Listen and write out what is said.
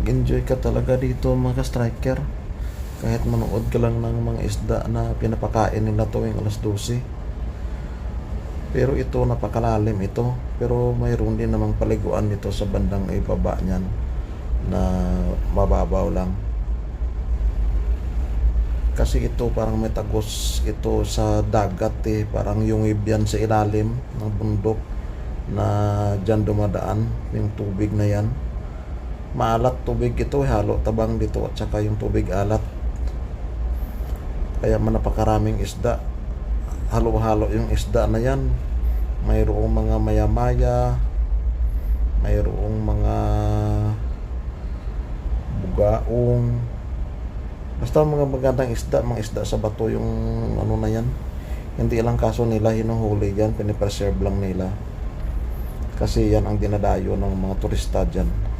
Mag-enjoy ka talaga dito mga striker. Kahit manood ka lang ng mga isda na pinapakain nila tuwing alas 12. Pero ito napakalalim ito. Pero mayroon din namang paliguan nito sa bandang ibaba niyan na mababaw lang. Kasi ito parang may tagos ito sa dagat parang yung ibyan sa ilalim ng bundok na dyan dumadaan yung tubig na yan. Maalat tubig ito, halo tabang dito at saka yung tubig alat. Kaya napakaraming isda. Halo-halo yung isda na yan. Mayroong mga maya-maya, mayroong mga bugaong, basta mga magandang isda, mga isda sa bato yung ano na yan. Hindi lang kaso nila hinuhuli yan, pinipreserve lang nila. Kasi yan ang dinadayo ng mga turista dyan.